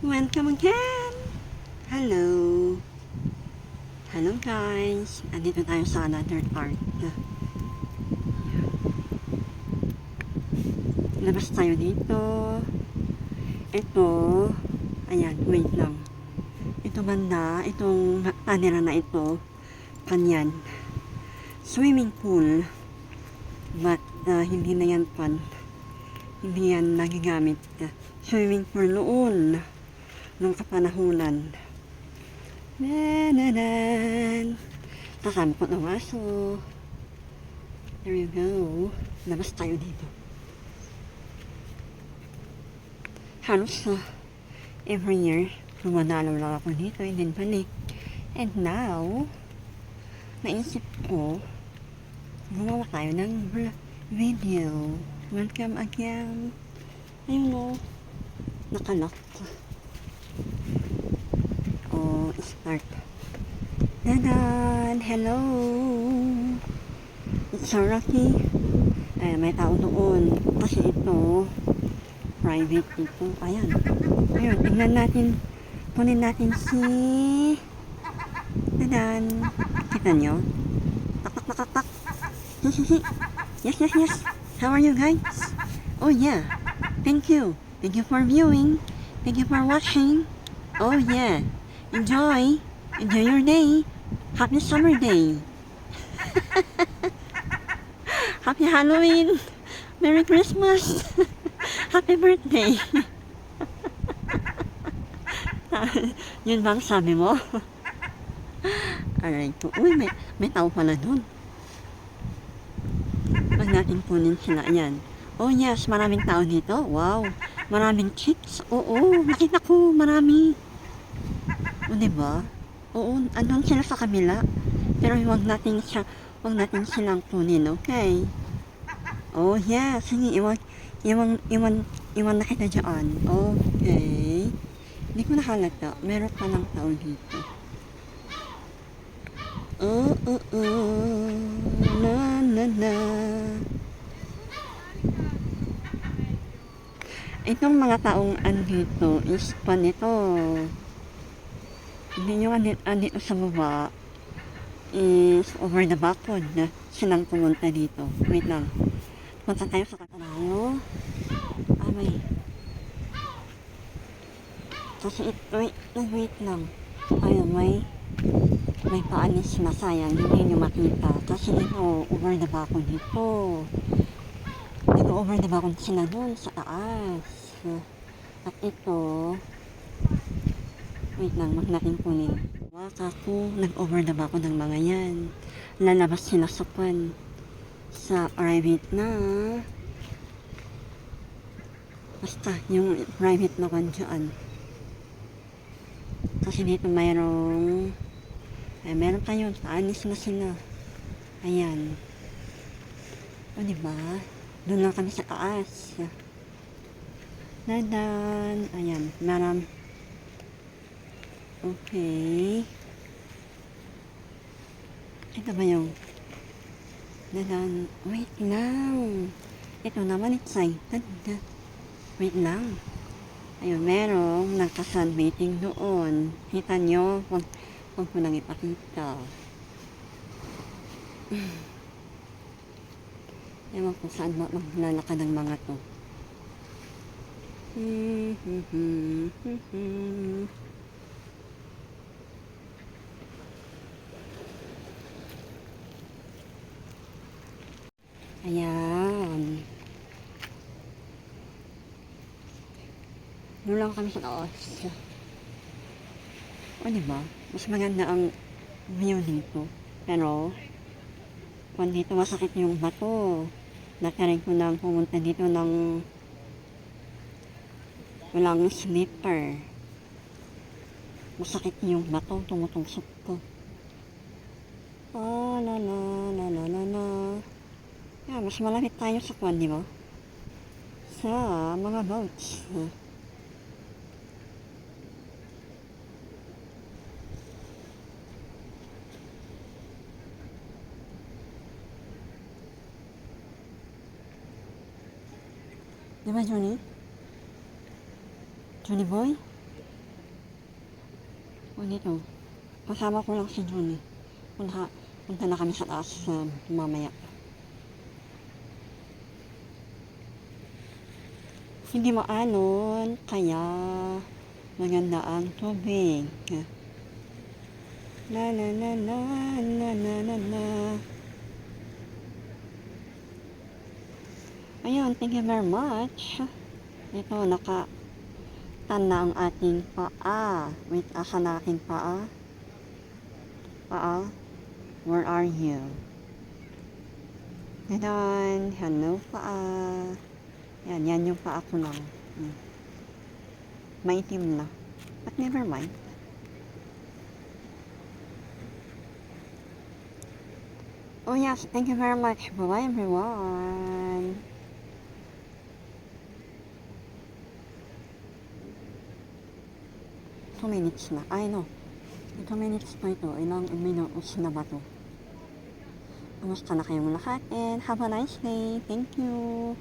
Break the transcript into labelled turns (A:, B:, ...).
A: Welcome again! Hello! Hello guys! Andito tayo sa another part. Labas tayo dito. Ito, ayan, wait lang. Ito banda, itong panera na ito, kanyan. Swimming pool. But, hindi na yan hindi yan nagigamit. Swimming pool noon. Nung kapanahunan. Nananan. Kasama ko ng aso. There you go. Labas tayo dito. Halos every year, lumadalaw lang ako dito, and then balik. And now, naisip ko, gumawa tayo ng video. Welcome again. Ayun o, nakalock. Oh, start. Dadan! Hello! It's so Rocky. Ay, may tao doon. Kasi ito, private ito. Ayan. Ayun, tingnan natin. Kunin natin si... Dadan! Kita nyo? Tak, tak, tak, tak. Yes, yes, yes. How are you guys? Oh yeah. Thank you. Thank you for viewing. Thank you for watching. Oh yeah. Enjoy your day. Happy summer day. Happy Halloween. Merry Christmas. Happy birthday. Yun bang sabi mo? Aray ko. Uy, may tao pala dun. Pag natin kunin sila. Ayan. Oh yes, maraming tao dito. Wow. Maraming chicks. Oo, nakita ko. Marami. O, diba? Oo, andun sila sa kabila. Pero huwag natin silang kunin, okay? Oh, yeah. Sige, iwan na kita dyan. Okay. Hindi ko nakalata. Meron pa ng tao dito. Na, na, na. Itong mga taong andito is panito. Hindi nyo andito sa baba is over the backwood na silang pumunta dito. Wait lang. Punta tayo sa katanayo. May. Kasi wait lang. Ayun, may paalis na sayang. Hindi nyo makita. Kasi ito, over the backwood dito. Nag-over the backwood sila dun sa taas. At ito, wait lang, wag natin kunin. Waka ko, nag-over the back ng mga yan. Lalabas sila sa private na. Basta, yung private na kan dyan. Kasi dito mayroong, meron tayo, paalis na sila. Ayan. O, diba? Doon lang kami sa taas. Dadan. Ayan, okay. Ito ba yung wait lang. Ito naman excited. Wait lang. Ayun, merong nagka-sunbathing doon. Kita nyo? Huwag ko nang ipakita. Ewan kung saan maglalakad ng mga to. Ayan. Doon lang kami sa taas. O, diba? Mas maganda ang view dito. Pero, kung dito masakit yung bato, natarin ko lang pumunta dito ng walang slipper. Masakit yung bato, tumutungsok ko. La la la la la la. Yeah, mas malapit tayo sa kwan, di ba? Sa mga boats. Di ba, Johnny? Johnny boy? O dito, kasama ko lang si Jun eh. Punta na kami sa taas mamaya. Hindi maalon, kaya maganda ang tubig. La la la la la la la la. Ayun, thank you very much. Ito, tan na ang ating paa. Wait, asan na aking paa? Paa? Where are you? Ganon. Hello, paa. Yan yung paa ko lang. Maitim na. But never mind. Oh yes, thank you very much. Bye everyone. Two minutes na. Ay no. 2 minutes pa ito. Ilang minutes na ba to? Kumusta na kayong lahat? And have a nice day. Thank you.